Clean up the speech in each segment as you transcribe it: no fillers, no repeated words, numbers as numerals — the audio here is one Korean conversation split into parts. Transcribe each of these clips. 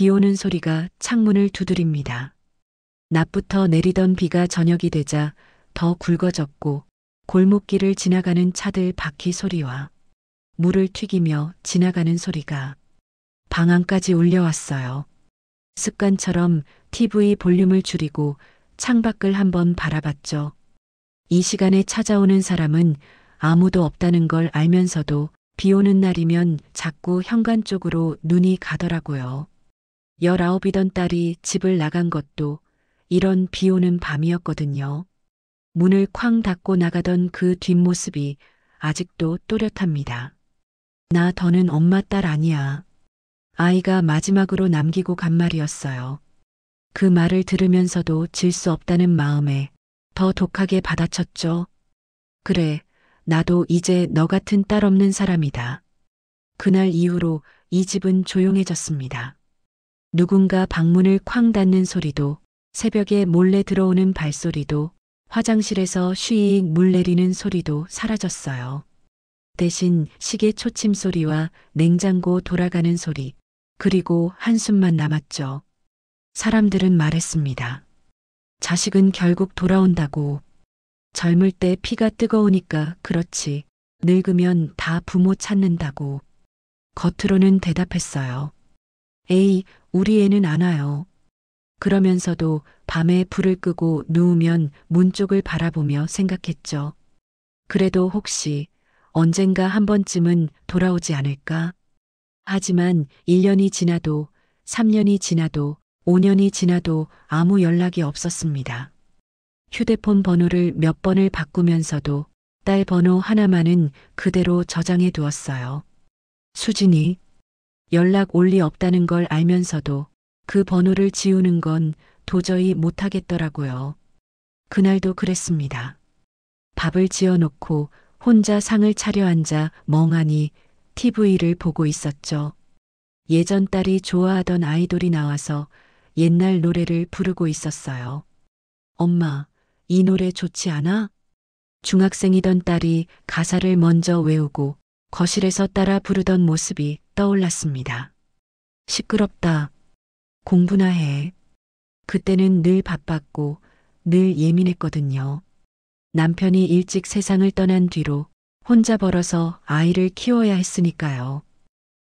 비 오는 소리가 창문을 두드립니다. 낮부터 내리던 비가 저녁이 되자 더 굵어졌고 골목길을 지나가는 차들 바퀴 소리와 물을 튀기며 지나가는 소리가 방 안까지 울려왔어요. 습관처럼 TV 볼륨을 줄이고 창밖을 한번 바라봤죠. 이 시간에 찾아오는 사람은 아무도 없다는 걸 알면서도 비 오는 날이면 자꾸 현관 쪽으로 눈이 가더라고요. 19이던 딸이 집을 나간 것도 이런 비 오는 밤이었거든요. 문을 쾅 닫고 나가던 그 뒷모습이 아직도 또렷합니다. 나 더는 엄마 딸 아니야. 아이가 마지막으로 남기고 간 말이었어요. 그 말을 들으면서도 질 수 없다는 마음에 더 독하게 받아쳤죠. 그래, 나도 이제 너 같은 딸 없는 사람이다. 그날 이후로 이 집은 조용해졌습니다. 누군가 방문을 쾅 닫는 소리도, 새벽에 몰래 들어오는 발소리도, 화장실에서 쉬익 물 내리는 소리도 사라졌어요. 대신 시계 초침 소리와 냉장고 돌아가는 소리, 그리고 한숨만 남았죠. 사람들은 말했습니다. 자식은 결국 돌아온다고. 젊을 때 피가 뜨거우니까 그렇지. 늙으면 다 부모 찾는다고. 겉으로는 대답했어요. 에이, 우리 애는 안 와요. 그러면서도 밤에 불을 끄고 누우면 문 쪽을 바라보며 생각했죠. 그래도 혹시 언젠가 한 번쯤은 돌아오지 않을까? 하지만 1년이 지나도 3년이 지나도 5년이 지나도 아무 연락이 없었습니다. 휴대폰 번호를 몇 번을 바꾸면서도 딸 번호 하나만은 그대로 저장해 두었어요. 수진이. 연락 올 리 없다는 걸 알면서도 그 번호를 지우는 건 도저히 못하겠더라고요. 그날도 그랬습니다. 밥을 지어놓고 혼자 상을 차려 앉아 멍하니 TV를 보고 있었죠. 예전 딸이 좋아하던 아이돌이 나와서 옛날 노래를 부르고 있었어요. 엄마, 이 노래 좋지 않아? 중학생이던 딸이 가사를 먼저 외우고 거실에서 따라 부르던 모습이 떠올랐습니다. 시끄럽다. 공부나 해. 그때는 늘 바빴고 늘 예민했거든요. 남편이 일찍 세상을 떠난 뒤로 혼자 벌어서 아이를 키워야 했으니까요.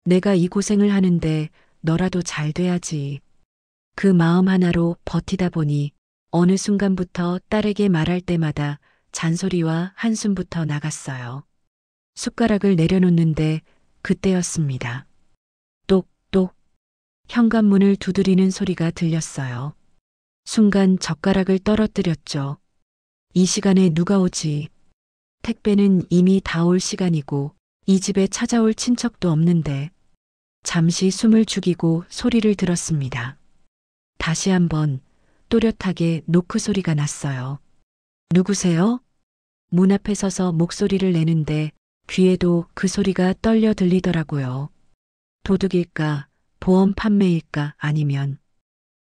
내가 이 고생을 하는데 너라도 잘 돼야지. 그 마음 하나로 버티다 보니 어느 순간부터 딸에게 말할 때마다 잔소리와 한숨부터 나갔어요. 숟가락을 내려놓는데 그때였습니다. 똑똑. 현관문을 두드리는 소리가 들렸어요. 순간 젓가락을 떨어뜨렸죠. 이 시간에 누가 오지? 택배는 이미 다 올 시간이고 이 집에 찾아올 친척도 없는데. 잠시 숨을 죽이고 소리를 들었습니다. 다시 한번 또렷하게 노크 소리가 났어요. 누구세요? 문 앞에 서서 목소리를 내는데 귀에도 그 소리가 떨려 들리더라고요. 도둑일까, 보험 판매일까, 아니면.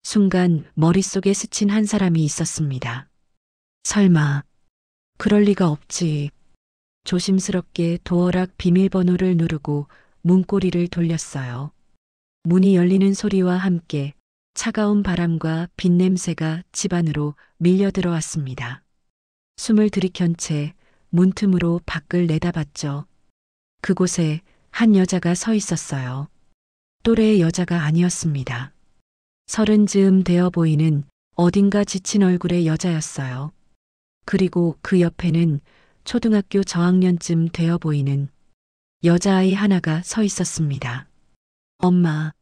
순간 머릿속에 스친 한 사람이 있었습니다. 설마. 그럴 리가 없지. 조심스럽게 도어락 비밀번호를 누르고 문고리를 돌렸어요. 문이 열리는 소리와 함께 차가운 바람과 빈냄새가 집 안으로 밀려 들어왔습니다. 숨을 들이켠 채 문틈으로 밖을 내다봤죠. 그곳에 한 여자가 서 있었어요. 또래의 여자가 아니었습니다. 30즈음 되어 보이는 어딘가 지친 얼굴의 여자였어요. 그리고 그 옆에는 초등학교 저학년쯤 되어 보이는 여자아이 하나가 서 있었습니다. 엄마.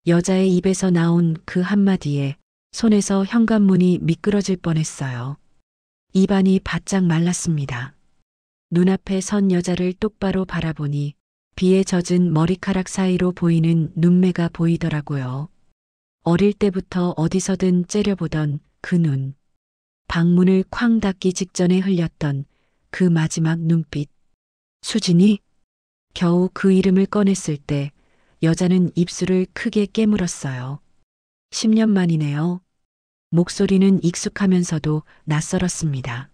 여자의 입에서 나온 그 한마디에 손에서 현관문이 미끄러질 뻔했어요. 입안이 바짝 말랐습니다. 눈앞에 선 여자를 똑바로 바라보니 비에 젖은 머리카락 사이로 보이는 눈매가 보이더라고요. 어릴 때부터 어디서든 째려보던 그 눈. 방문을 쾅 닫기 직전에 흘렸던 그 마지막 눈빛. 수진이? 겨우 그 이름을 꺼냈을 때 여자는 입술을 크게 깨물었어요. 10년 만이네요. 목소리는 익숙하면서도 낯설었습니다.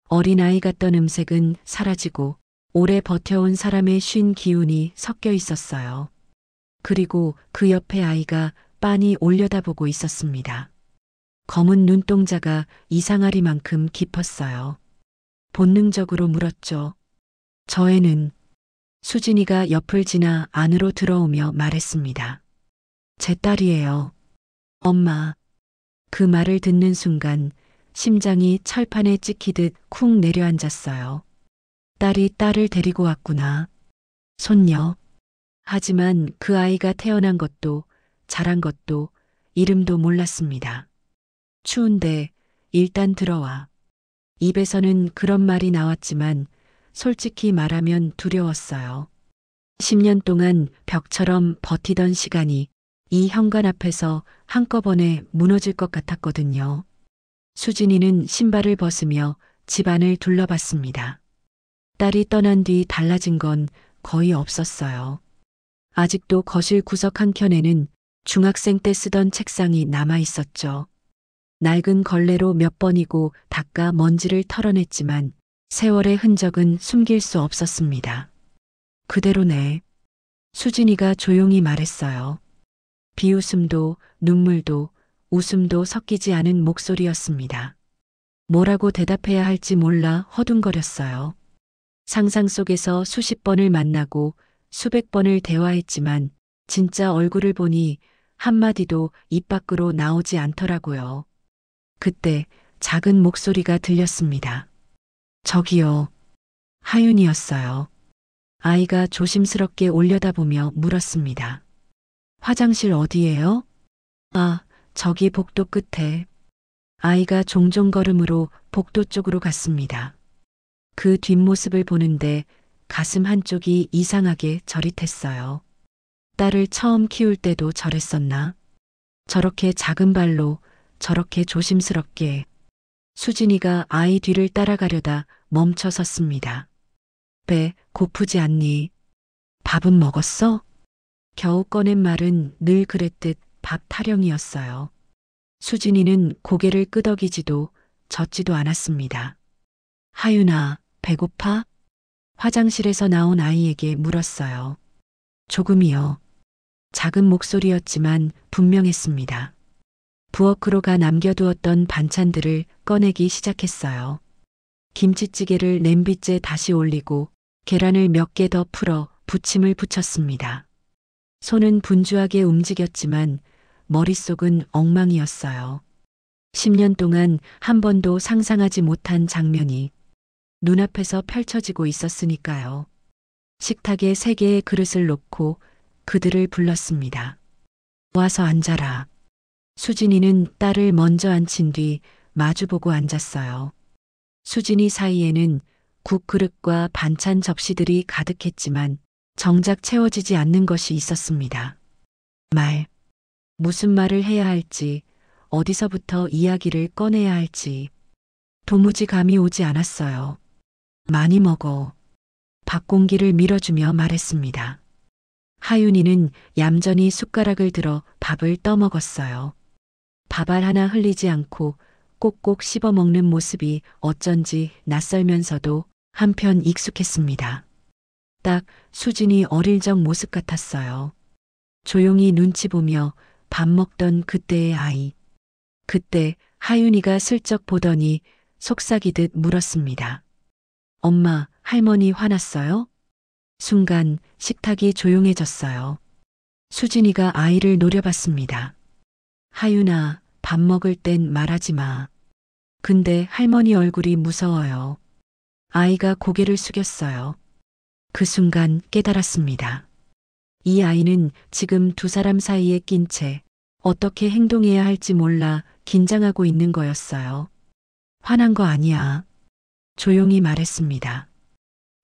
어린아이 같던 음색은 사라지고 오래 버텨온 사람의 쉰 기운이 섞여 있었어요. 그리고 그 옆에 아이가 빤히 올려다보고 있었습니다. 검은 눈동자가 이상하리만큼 깊었어요. 본능적으로 물었죠. 저 애는 수진이가 옆을 지나 안으로 들어오며 말했습니다. 제 딸이에요. 엄마. 그 말을 듣는 순간 심장이 철판에 찍히듯 쿵 내려앉았어요. 딸이 딸을 데리고 왔구나. 손녀. 하지만 그 아이가 태어난 것도 자란 것도 이름도 몰랐습니다. 추운데 일단 들어와. 입에서는 그런 말이 나왔지만 솔직히 말하면 두려웠어요. 10년 동안 벽처럼 버티던 시간이 이 현관 앞에서 한꺼번에 무너질 것 같았거든요. 수진이는 신발을 벗으며 집안을 둘러봤습니다. 딸이 떠난 뒤 달라진 건 거의 없었어요. 아직도 거실 구석 한켠에는 중학생 때 쓰던 책상이 남아 있었죠. 낡은 걸레로 몇 번이고 닦아 먼지를 털어냈지만 세월의 흔적은 숨길 수 없었습니다. 그대로네. 수진이가 조용히 말했어요. 비웃음도 눈물도 웃음도 섞이지 않은 목소리였습니다. 뭐라고 대답해야 할지 몰라 허둥거렸어요. 상상 속에서 수십 번을 만나고 수백 번을 대화했지만 진짜 얼굴을 보니 한마디도 입 밖으로 나오지 않더라고요. 그때 작은 목소리가 들렸습니다. 저기요. 하윤이었어요. 아이가 조심스럽게 올려다보며 물었습니다. 화장실 어디예요? 아, 저기 복도 끝에. 아이가 종종 걸음으로 복도 쪽으로 갔습니다. 그 뒷모습을 보는데 가슴 한쪽이 이상하게 저릿했어요. 딸을 처음 키울 때도 저랬었나? 저렇게 작은 발로 저렇게 조심스럽게. 수진이가 아이 뒤를 따라가려다 멈춰 섰습니다. 배 고프지 않니? 밥은 먹었어? 겨우 꺼낸 말은 늘 그랬듯 밥 타령이었어요. 수진이는 고개를 끄덕이지도 젓지도 않았습니다. 하윤아, 배고파? 화장실에서 나온 아이에게 물었어요. 조금이요. 작은 목소리였지만 분명했습니다. 부엌으로 남겨두었던 반찬들을 꺼내기 시작했어요. 김치찌개를 냄비째 다시 올리고 계란을 몇 개 더 풀어 부침을 붙였습니다. 손은 분주하게 움직였지만 머릿속은 엉망이었어요. 10년 동안 한 번도 상상하지 못한 장면이 눈앞에서 펼쳐지고 있었으니까요. 식탁에 3개의 그릇을 놓고 그들을 불렀습니다. 와서 앉아라. 수진이는 딸을 먼저 앉힌 뒤 마주보고 앉았어요. 수진이 사이에는 국 그릇과 반찬 접시들이 가득했지만 정작 채워지지 않는 것이 있었습니다. 무슨 말을 해야 할지, 어디서부터 이야기를 꺼내야 할지 도무지 감이 오지 않았어요. 많이 먹어. 밥 공기를 밀어주며 말했습니다. 하윤이는 얌전히 숟가락을 들어 밥을 떠먹었어요. 밥알 하나 흘리지 않고 꼭꼭 씹어 먹는 모습이 어쩐지 낯설면서도 한편 익숙했습니다. 딱 수진이 어릴 적 모습 같았어요. 조용히 눈치 보며 밥 먹던 그때의 아이. 그때 하윤이가 슬쩍 보더니 속삭이듯 물었습니다. 엄마, 할머니 화났어요? 순간 식탁이 조용해졌어요. 수진이가 아이를 노려봤습니다. 하윤아, 밥 먹을 땐 말하지 마. 근데 할머니 얼굴이 무서워요. 아이가 고개를 숙였어요. 그 순간 깨달았습니다. 이 아이는 지금 두 사람 사이에 낀 채 어떻게 행동해야 할지 몰라 긴장하고 있는 거였어요. 화난 거 아니야. 조용히 말했습니다.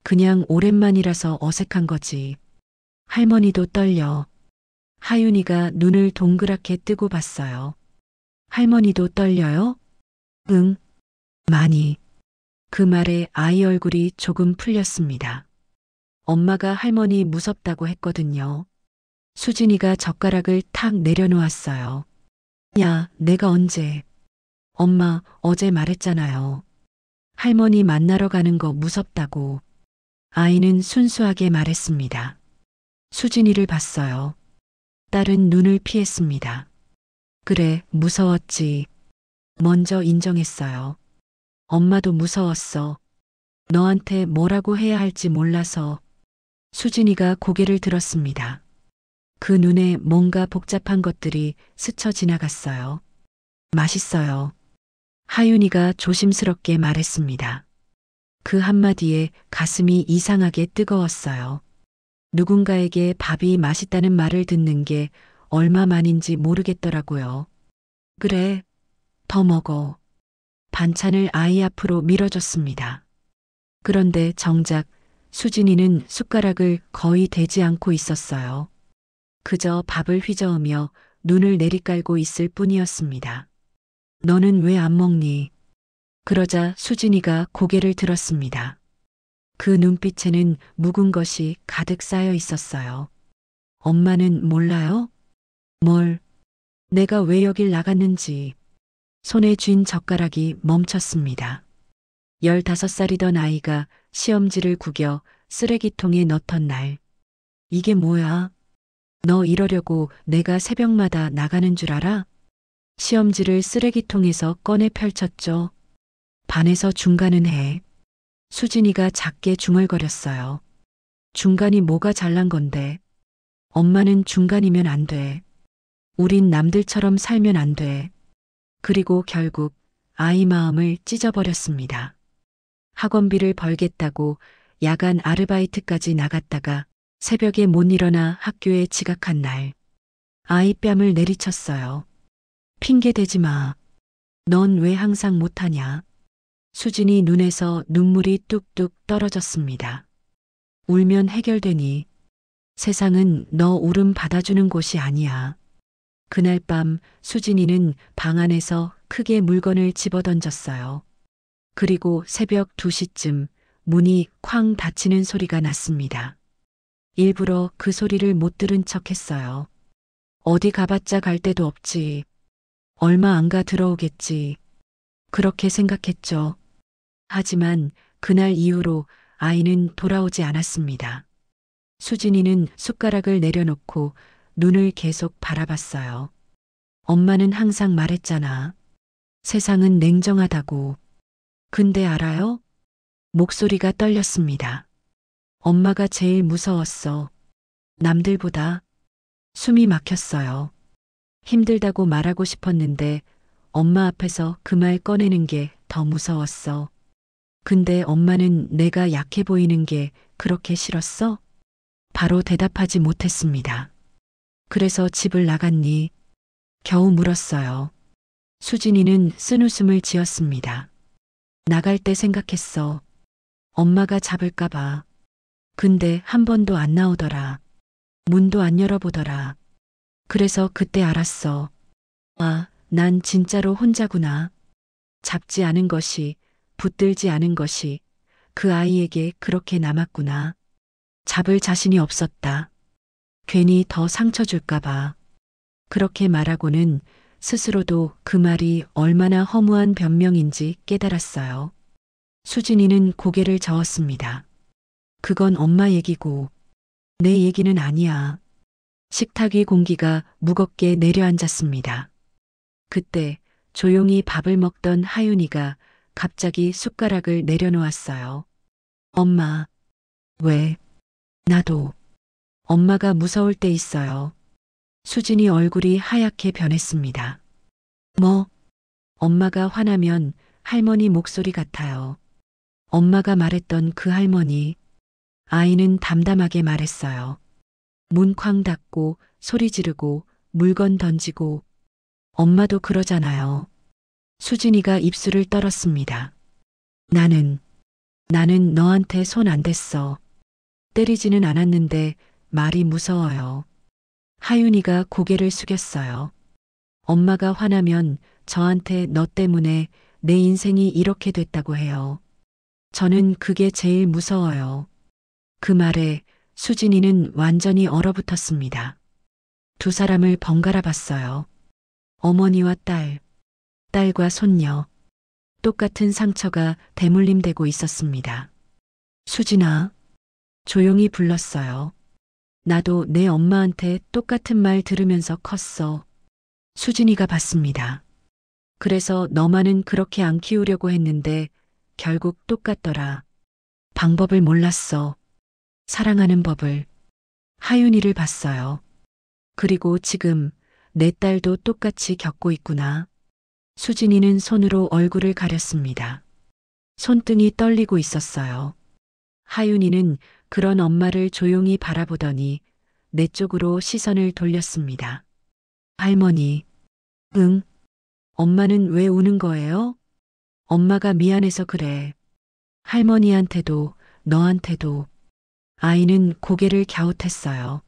그냥 오랜만이라서 어색한 거지. 할머니도 떨려. 하윤이가 눈을 동그랗게 뜨고 봤어요. 할머니도 떨려요? 응, 많이. 그 말에 아이 얼굴이 조금 풀렸습니다. 엄마가 할머니 무섭다고 했거든요. 수진이가 젓가락을 탁 내려놓았어요. 야, 내가 언제. 엄마, 어제 말했잖아요. 할머니 만나러 가는 거 무섭다고. 아이는 순수하게 말했습니다. 수진이를 봤어요. 딸은 눈을 피했습니다. 그래, 무서웠지. 먼저 인정했어요. 엄마도 무서웠어. 너한테 뭐라고 해야 할지 몰라서. 수진이가 고개를 들었습니다. 그 눈에 뭔가 복잡한 것들이 스쳐 지나갔어요. 맛있어요. 하윤이가 조심스럽게 말했습니다. 그 한마디에 가슴이 이상하게 뜨거웠어요. 누군가에게 밥이 맛있다는 말을 듣는 게 얼마만인지 모르겠더라고요. 그래, 더 먹어. 반찬을 아이 앞으로 밀어줬습니다. 그런데 정작 수진이는 숟가락을 거의 대지 않고 있었어요. 그저 밥을 휘저으며 눈을 내리깔고 있을 뿐이었습니다. 너는 왜 안 먹니? 그러자 수진이가 고개를 들었습니다. 그 눈빛에는 묵은 것이 가득 쌓여 있었어요. 엄마는 몰라요? 뭘? 내가 왜 여길 나갔는지. 손에 쥔 젓가락이 멈췄습니다. 15살이던 아이가 시험지를 구겨 쓰레기통에 넣던 날. 이게 뭐야? 너 이러려고 내가 새벽마다 나가는 줄 알아? 시험지를 쓰레기통에서 꺼내 펼쳤죠. 반에서 중간은 해. 수진이가 작게 중얼거렸어요. 중간이 뭐가 잘난 건데. 엄마는 중간이면 안 돼. 우린 남들처럼 살면 안 돼. 그리고 결국 아이 마음을 찢어버렸습니다. 학원비를 벌겠다고 야간 아르바이트까지 나갔다가 새벽에 못 일어나 학교에 지각한 날. 아이 뺨을 내리쳤어요. 핑계 대지 마. 넌 왜 항상 못하냐. 수진이 눈에서 눈물이 뚝뚝 떨어졌습니다. 울면 해결되니. 세상은 너 울음 받아주는 곳이 아니야. 그날 밤 수진이는 방 안에서 크게 물건을 집어던졌어요. 그리고 새벽 2시쯤 문이 쾅 닫히는 소리가 났습니다. 일부러 그 소리를 못 들은 척 했어요. 어디 가봤자 갈 데도 없지. 얼마 안 가 들어오겠지. 그렇게 생각했죠. 하지만 그날 이후로 아이는 돌아오지 않았습니다. 수진이는 숟가락을 내려놓고 눈을 계속 바라봤어요. 엄마는 항상 말했잖아. 세상은 냉정하다고. 근데 알아요? 목소리가 떨렸습니다. 엄마가 제일 무서웠어. 남들보다. 숨이 막혔어요. 힘들다고 말하고 싶었는데 엄마 앞에서 그 말 꺼내는 게 더 무서웠어. 근데 엄마는 내가 약해 보이는 게 그렇게 싫었어? 바로 대답하지 못했습니다. 그래서 집을 나갔니? 겨우 물었어요. 수진이는 쓴웃음을 지었습니다. 나갈 때 생각했어. 엄마가 잡을까봐. 근데 한 번도 안 나오더라. 문도 안 열어보더라. 그래서 그때 알았어. 아, 난 진짜로 혼자구나. 잡지 않은 것이, 붙들지 않은 것이 그 아이에게 그렇게 남았구나. 잡을 자신이 없었다. 괜히 더 상처 줄까봐. 그렇게 말하고는 스스로도 그 말이 얼마나 허무한 변명인지 깨달았어요. 수진이는 고개를 저었습니다. 그건 엄마 얘기고 내 얘기는 아니야. 식탁 위 공기가 무겁게 내려앉았습니다. 그때 조용히 밥을 먹던 하윤이가 갑자기 숟가락을 내려놓았어요. 엄마, 왜? 나도. 엄마가 무서울 때 있어요. 수진이 얼굴이 하얗게 변했습니다. 뭐? 엄마가 화나면 할머니 목소리 같아요. 엄마가 말했던 그 할머니. 아이는 담담하게 말했어요. 문 쾅 닫고 소리 지르고 물건 던지고. 엄마도 그러잖아요. 수진이가 입술을 떨었습니다. 나는 너한테 손 안 댔어. 때리지는 않았는데 말이 무서워요. 하윤이가 고개를 숙였어요. 엄마가 화나면 저한테 너 때문에 내 인생이 이렇게 됐다고 해요. 저는 그게 제일 무서워요. 그 말에 수진이는 완전히 얼어붙었습니다. 두 사람을 번갈아 봤어요. 어머니와 딸과 손녀. 똑같은 상처가 대물림되고 있었습니다. 수진아, 조용히 불렀어요. 나도 내 엄마한테 똑같은 말 들으면서 컸어. 수진이가 받습니다. 그래서 너만은 그렇게 안 키우려고 했는데 결국 똑같더라. 방법을 몰랐어. 사랑하는 법을. 하윤이를 봤어요. 그리고 지금 내 딸도 똑같이 겪고 있구나. 수진이는 손으로 얼굴을 가렸습니다. 손등이 떨리고 있었어요. 하윤이는 그런 엄마를 조용히 바라보더니 내 쪽으로 시선을 돌렸습니다. 할머니, 응? 엄마는 왜 우는 거예요? 엄마가 미안해서 그래. 할머니한테도 너한테도. 아이는 고개를 갸웃했어요.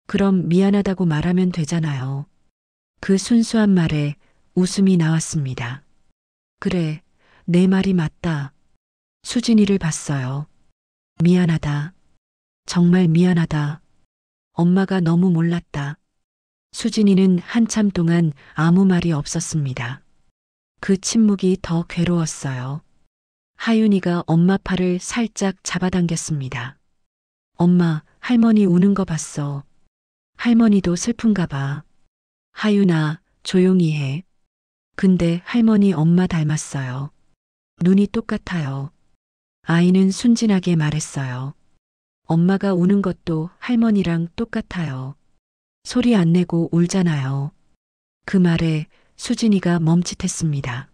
그럼 미안하다고 말하면 되잖아요. 그 순수한 말에 웃음이 나왔습니다. 그래, 내 말이 맞다. 수진이를 봤어요. 미안하다. 정말 미안하다. 엄마가 너무 몰랐다. 수진이는 한참 동안 아무 말이 없었습니다. 그 침묵이 더 괴로웠어요. 하윤이가 엄마 팔을 살짝 잡아당겼습니다. 엄마, 할머니 우는 거 봤어. 할머니도 슬픈가 봐. 하윤아, 조용히 해. 근데 할머니 엄마 닮았어요. 눈이 똑같아요. 아이는 순진하게 말했어요. 엄마가 우는 것도 할머니랑 똑같아요. 소리 안 내고 울잖아요. 그 말에 수진이가 멈칫했습니다.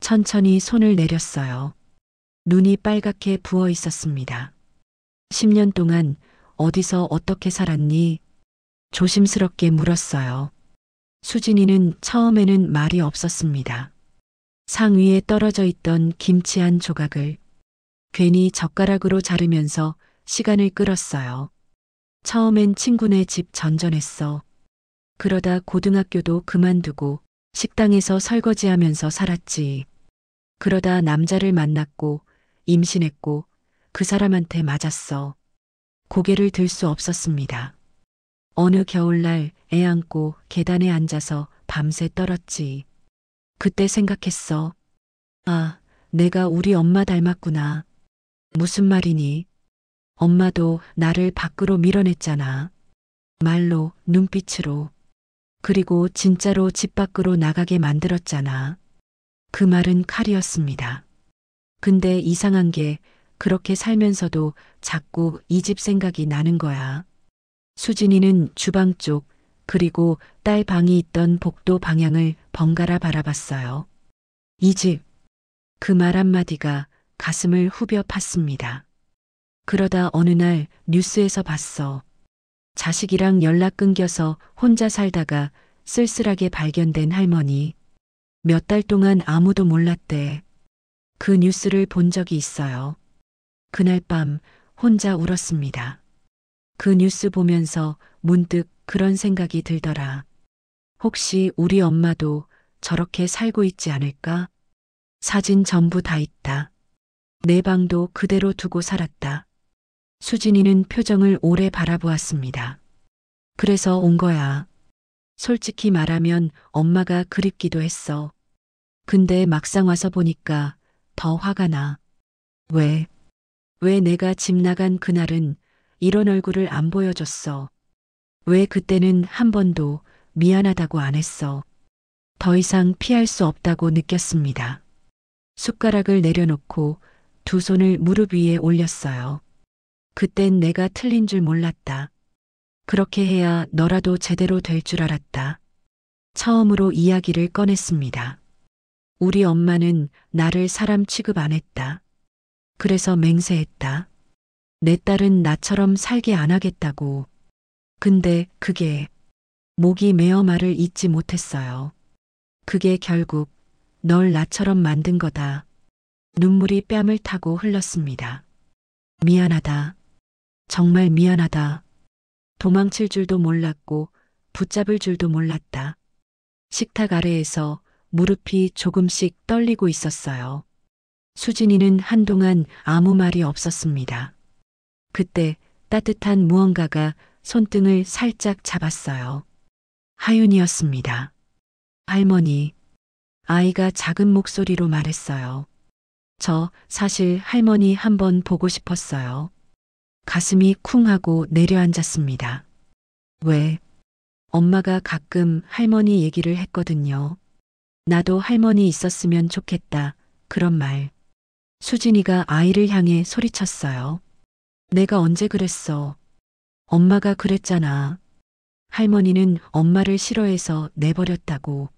천천히 손을 내렸어요. 눈이 빨갛게 부어 있었습니다. 10년 동안 어디서 어떻게 살았니? 조심스럽게 물었어요. 수진이는 처음에는 말이 없었습니다. 상 위에 떨어져 있던 김치 한 조각을 괜히 젓가락으로 자르면서 시간을 끌었어요. 처음엔 친구네 집 전전했어. 그러다 고등학교도 그만두고 식당에서 설거지하면서 살았지. 그러다 남자를 만났고 임신했고 그 사람한테 맞았어. 고개를 들 수 없었습니다. 어느 겨울날 애 안고 계단에 앉아서 밤새 떨었지. 그때 생각했어. 아, 내가 우리 엄마 닮았구나. 무슨 말이니? 엄마도 나를 밖으로 밀어냈잖아. 말로, 눈빛으로. 그리고 진짜로 집 밖으로 나가게 만들었잖아. 그 말은 칼이었습니다. 근데 이상한 게 그렇게 살면서도 자꾸 이 집 생각이 나는 거야. 수진이는 주방 쪽 그리고 딸 방이 있던 복도 방향을 번갈아 바라봤어요. 이 집. 그 말 한마디가 가슴을 후벼 팠습니다. 그러다 어느 날 뉴스에서 봤어. 자식이랑 연락 끊겨서 혼자 살다가 쓸쓸하게 발견된 할머니. 몇 달 동안 아무도 몰랐대. 그 뉴스를 본 적이 있어요. 그날 밤 혼자 울었습니다. 그 뉴스 보면서 문득 그런 생각이 들더라. 혹시 우리 엄마도 저렇게 살고 있지 않을까? 사진 전부 다 있다. 내 방도 그대로 두고 살았다. 수진이는 표정을 오래 바라보았습니다. 그래서 온 거야. 솔직히 말하면 엄마가 그립기도 했어. 근데 막상 와서 보니까 더 화가 나. 왜? 왜 내가 집 나간 그날은 이런 얼굴을 안 보여줬어? 왜 그때는 한 번도 미안하다고 안 했어? 더 이상 피할 수 없다고 느꼈습니다. 숟가락을 내려놓고 두 손을 무릎 위에 올렸어요. 그땐 내가 틀린 줄 몰랐다. 그렇게 해야 너라도 제대로 될 줄 알았다. 처음으로 이야기를 꺼냈습니다. 우리 엄마는 나를 사람 취급 안 했다. 그래서 맹세했다. 내 딸은 나처럼 살게 안 하겠다고. 근데 그게 목이 메어 말을 잇지 못했어요. 그게 결국 널 나처럼 만든 거다. 눈물이 뺨을 타고 흘렀습니다. 미안하다. 정말 미안하다. 도망칠 줄도 몰랐고 붙잡을 줄도 몰랐다. 식탁 아래에서 무릎이 조금씩 떨리고 있었어요. 수진이는 한동안 아무 말이 없었습니다. 그때 따뜻한 무언가가 손등을 살짝 잡았어요. 하윤이었습니다. 할머니. 아이가 작은 목소리로 말했어요. 저 사실 할머니 한번 보고 싶었어요. 가슴이 쿵 하고 내려앉았습니다. 왜? 엄마가 가끔 할머니 얘기를 했거든요. 나도 할머니 있었으면 좋겠다. 그런 말. 수진이가 아이를 향해 소리쳤어요. 내가 언제 그랬어? 엄마가 그랬잖아. 할머니는 엄마를 싫어해서 내버렸다고.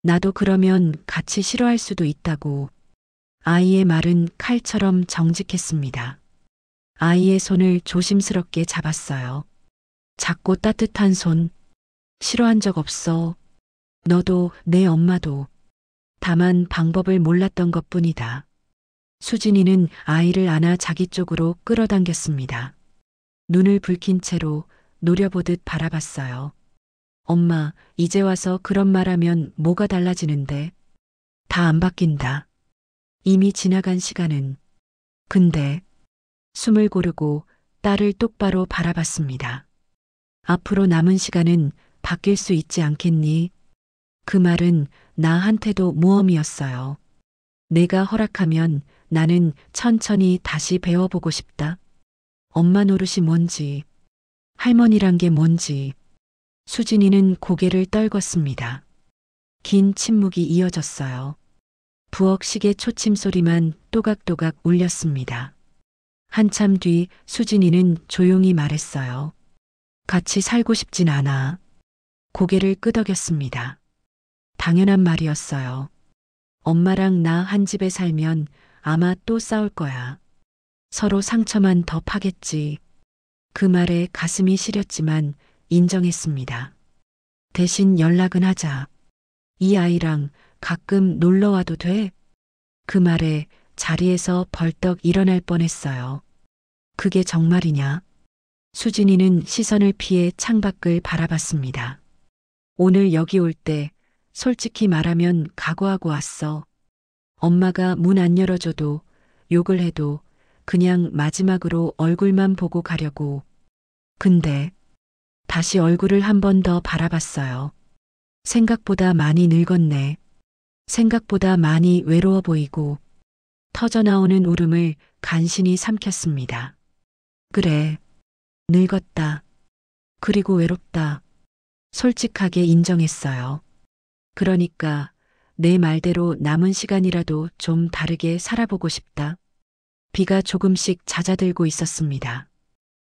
나도 그러면 같이 싫어할 수도 있다고. 아이의 말은 칼처럼 정직했습니다. 아이의 손을 조심스럽게 잡았어요. 작고 따뜻한 손. 싫어한 적 없어. 너도 내 엄마도. 다만 방법을 몰랐던 것뿐이다. 수진이는 아이를 안아 자기 쪽으로 끌어당겼습니다. 눈을 붉힌 채로 노려보듯 바라봤어요. 엄마, 이제 와서 그런 말하면 뭐가 달라지는데? 다 안 바뀐다. 이미 지나간 시간은. 근데 숨을 고르고 딸을 똑바로 바라봤습니다. 앞으로 남은 시간은 바뀔 수 있지 않겠니? 그 말은 나한테도 모험이었어요. 내가 허락하면 나는 천천히 다시 배워보고 싶다. 엄마 노릇이 뭔지, 할머니란 게 뭔지. 수진이는 고개를 떨궜습니다. 긴 침묵이 이어졌어요. 부엌 시계 초침 소리만 또각또각 울렸습니다. 한참 뒤 수진이는 조용히 말했어요. 같이 살고 싶진 않아. 고개를 끄덕였습니다. 당연한 말이었어요. 엄마랑 나 한 집에 살면 아마 또 싸울 거야. 서로 상처만 더 파겠지. 그 말에 가슴이 시렸지만 인정했습니다. 대신 연락은 하자. 이 아이랑 가끔 놀러 와도 돼? 그 말에 자리에서 벌떡 일어날 뻔했어요. 그게 정말이냐? 수진이는 시선을 피해 창밖을 바라봤습니다. 오늘 여기 올 때 솔직히 말하면 각오하고 왔어. 엄마가 문 안 열어줘도 욕을 해도 그냥 마지막으로 얼굴만 보고 가려고. 근데 다시 얼굴을 한 번 더 바라봤어요. 생각보다 많이 늙었네. 생각보다 많이 외로워 보이고 터져나오는 울음을 간신히 삼켰습니다. 그래, 늙었다. 그리고 외롭다. 솔직하게 인정했어요. 그러니까 내 말대로 남은 시간이라도 좀 다르게 살아보고 싶다. 비가 조금씩 잦아들고 있었습니다.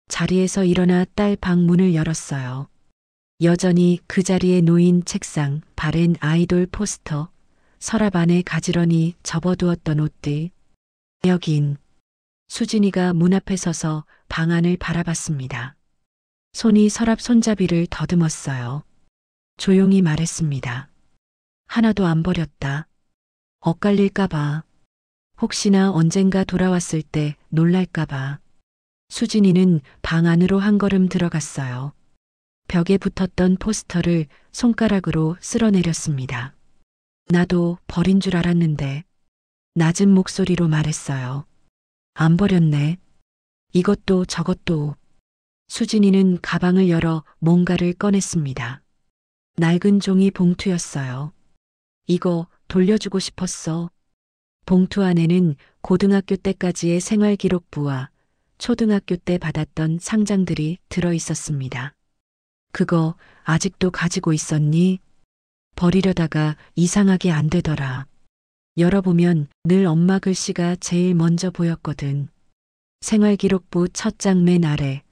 자리에서 일어나 딸 방 문을 열었어요. 여전히 그 자리에 놓인 책상, 바랜 아이돌 포스터, 서랍 안에 가지런히 접어두었던 옷들. 여긴. 수진이가 문 앞에 서서 방 안을 바라봤습니다. 손이 서랍 손잡이를 더듬었어요. 조용히 말했습니다. 하나도 안 버렸다. 엇갈릴까봐. 혹시나 언젠가 돌아왔을 때 놀랄까봐. 수진이는 방 안으로 한 걸음 들어갔어요. 벽에 붙었던 포스터를 손가락으로 쓸어내렸습니다. 나도 버린 줄 알았는데. 낮은 목소리로 말했어요. 안 버렸네. 이것도 저것도. 수진이는 가방을 열어 뭔가를 꺼냈습니다. 낡은 종이 봉투였어요. 이거 돌려주고 싶었어. 봉투 안에는 고등학교 때까지의 생활기록부와 초등학교 때 받았던 상장들이 들어 있었습니다. 그거 아직도 가지고 있었니? 버리려다가 이상하게 안 되더라. 열어보면 늘 엄마 글씨가 제일 먼저 보였거든. 생활기록부 첫 장 맨 아래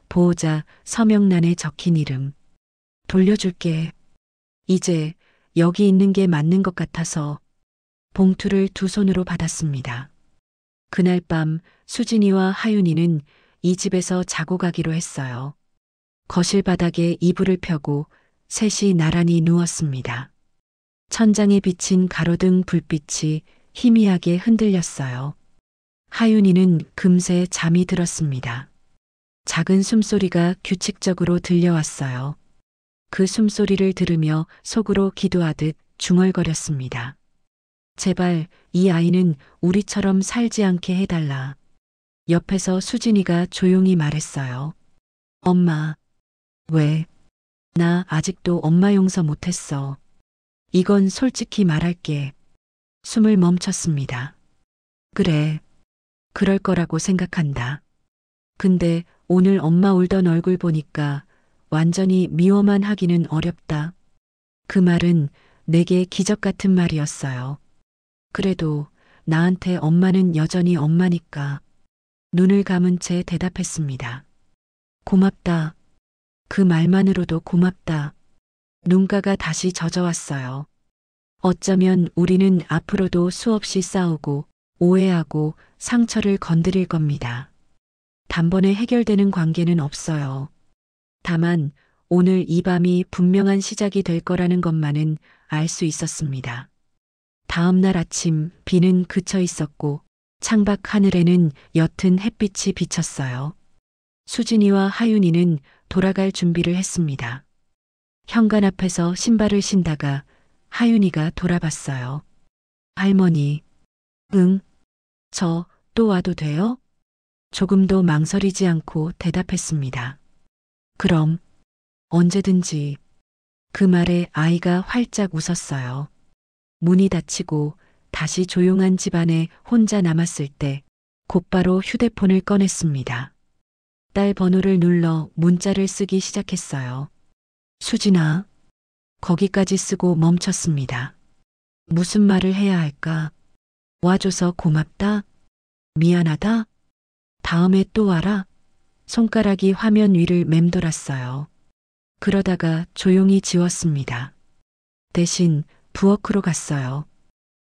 보호자 서명란에 적힌 이름. 돌려줄게. 이제 여기 있는 게 맞는 것 같아서. 봉투를 두 손으로 받았습니다. 그날 밤 수진이와 하윤이는 이 집에서 자고 가기로 했어요. 거실 바닥에 이불을 펴고 셋이 나란히 누웠습니다. 천장에 비친 가로등 불빛이 희미하게 흔들렸어요. 하윤이는 금세 잠이 들었습니다. 작은 숨소리가 규칙적으로 들려왔어요. 그 숨소리를 들으며 속으로 기도하듯 중얼거렸습니다. 제발 이 아이는 우리처럼 살지 않게 해달라. 옆에서 수진이가 조용히 말했어요. 엄마. 왜? 나 아직도 엄마 용서 못했어. 이건 솔직히 말할게. 숨을 멈췄습니다. 그래. 그럴 거라고 생각한다. 근데 오늘 엄마 울던 얼굴 보니까 완전히 미워만 하기는 어렵다. 그 말은 내게 기적 같은 말이었어요. 그래도 나한테 엄마는 여전히 엄마니까 눈을 감은 채 대답했습니다. 고맙다. 그 말만으로도 고맙다. 눈가가 다시 젖어왔어요. 어쩌면 우리는 앞으로도 수없이 싸우고 오해하고 상처를 건드릴 겁니다. 단번에 해결되는 관계는 없어요. 다만 오늘 이 밤이 분명한 시작이 될 거라는 것만은 알 수 있었습니다. 다음 날 아침 비는 그쳐 있었고 창밖 하늘에는 옅은 햇빛이 비쳤어요. 수진이와 하윤이는 돌아갈 준비를 했습니다. 현관 앞에서 신발을 신다가 하윤이가 돌아봤어요. 할머니, 응, 저 또 와도 돼요? 조금도 망설이지 않고 대답했습니다. 그럼, 언제든지. 그 말에 아이가 활짝 웃었어요. 문이 닫히고 다시 조용한 집안에 혼자 남았을 때 곧바로 휴대폰을 꺼냈습니다. 딸 번호를 눌러 문자를 쓰기 시작했어요. 수진아, 거기까지 쓰고 멈췄습니다. 무슨 말을 해야 할까? 와줘서 고맙다. 미안하다. 다음에 또 와라. 손가락이 화면 위를 맴돌았어요. 그러다가 조용히 지웠습니다. 대신 부엌으로 갔어요.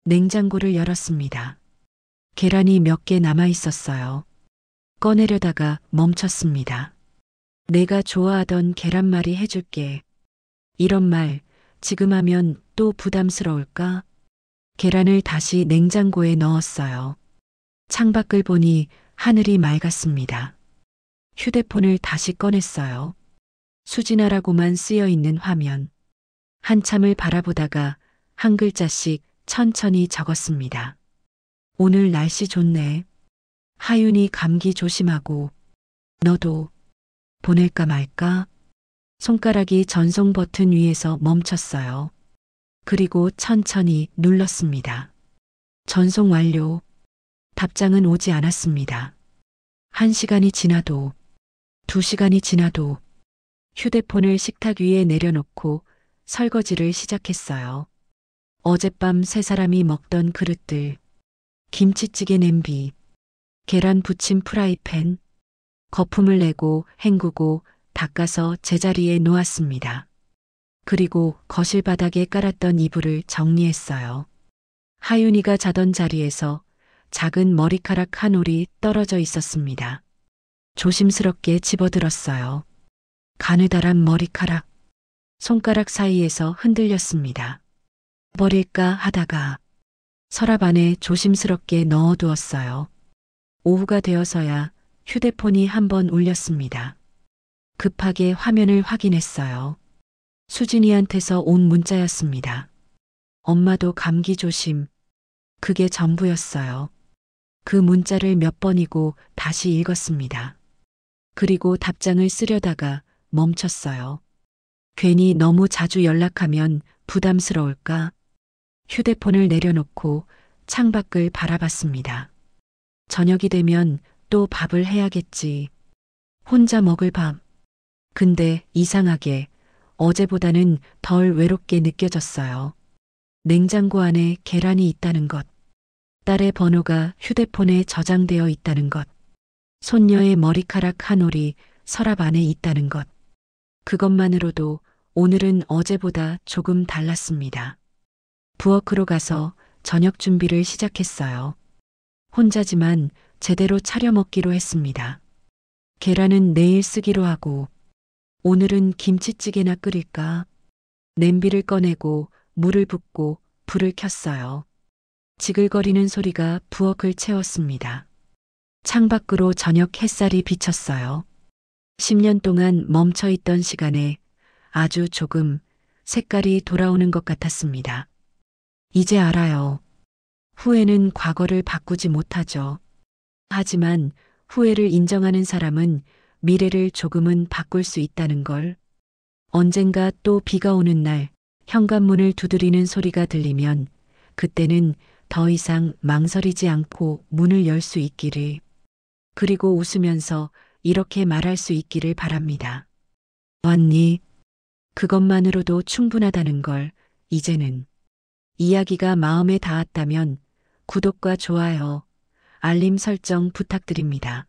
냉장고를 열었습니다. 계란이 몇 개 남아 있었어요. 꺼내려다가 멈췄습니다. 내가 좋아하던 계란말이 해줄게. 이런 말 지금 하면 또 부담스러울까? 계란을 다시 냉장고에 넣었어요. 창밖을 보니 하늘이 맑았습니다. 휴대폰을 다시 꺼냈어요. 수진아라고만 쓰여 있는 화면. 한참을 바라보다가 한 글자씩 천천히 적었습니다. 오늘 날씨 좋네. 하윤이 감기 조심하고. 너도. 보낼까 말까? 손가락이 전송 버튼 위에서 멈췄어요. 그리고 천천히 눌렀습니다. 전송 완료. 답장은 오지 않았습니다. 1시간이 지나도, 2시간이 지나도 휴대폰을 식탁 위에 내려놓고 설거지를 시작했어요. 어젯밤 세 사람이 먹던 그릇들, 김치찌개 냄비, 계란 부침 프라이팬, 거품을 내고 헹구고 닦아서 제자리에 놓았습니다. 그리고 거실 바닥에 깔았던 이불을 정리했어요. 하윤이가 자던 자리에서 작은 머리카락 한 올이 떨어져 있었습니다. 조심스럽게 집어들었어요. 가느다란 머리카락. 손가락 사이에서 흔들렸습니다. 버릴까 하다가 서랍 안에 조심스럽게 넣어두었어요. 오후가 되어서야 휴대폰이 한번 울렸습니다. 급하게 화면을 확인했어요. 수진이한테서 온 문자였습니다. 엄마도 감기 조심. 그게 전부였어요. 그 문자를 몇 번이고 다시 읽었습니다. 그리고 답장을 쓰려다가 멈췄어요. 괜히 너무 자주 연락하면 부담스러울까? 휴대폰을 내려놓고 창밖을 바라봤습니다. 저녁이 되면 또 밥을 해야겠지. 혼자 먹을 밥. 근데 이상하게 어제보다는 덜 외롭게 느껴졌어요. 냉장고 안에 계란이 있다는 것. 딸의 번호가 휴대폰에 저장되어 있다는 것. 손녀의 머리카락 한 올이 서랍 안에 있다는 것. 그것만으로도 오늘은 어제보다 조금 달랐습니다. 부엌으로 가서 저녁 준비를 시작했어요. 혼자지만 제대로 차려 먹기로 했습니다. 계란은 내일 쓰기로 하고 오늘은 김치찌개나 끓일까? 냄비를 꺼내고 물을 붓고 불을 켰어요. 지글거리는 소리가 부엌을 채웠습니다. 창밖으로 저녁 햇살이 비쳤어요. 10년 동안 멈춰있던 시간에 아주 조금 색깔이 돌아오는 것 같았습니다. 이제 알아요. 후회는 과거를 바꾸지 못하죠. 하지만 후회를 인정하는 사람은 미래를 조금은 바꿀 수 있다는 걸. 언젠가 또 비가 오는 날 현관문을 두드리는 소리가 들리면 그때는 더 이상 망설이지 않고 문을 열 수 있기를. 그리고 웃으면서 이렇게 말할 수 있기를 바랍니다. 왔니? 그것만으로도 충분하다는 걸 이제는. 이야기가 마음에 닿았다면 구독과 좋아요, 알림 설정 부탁드립니다.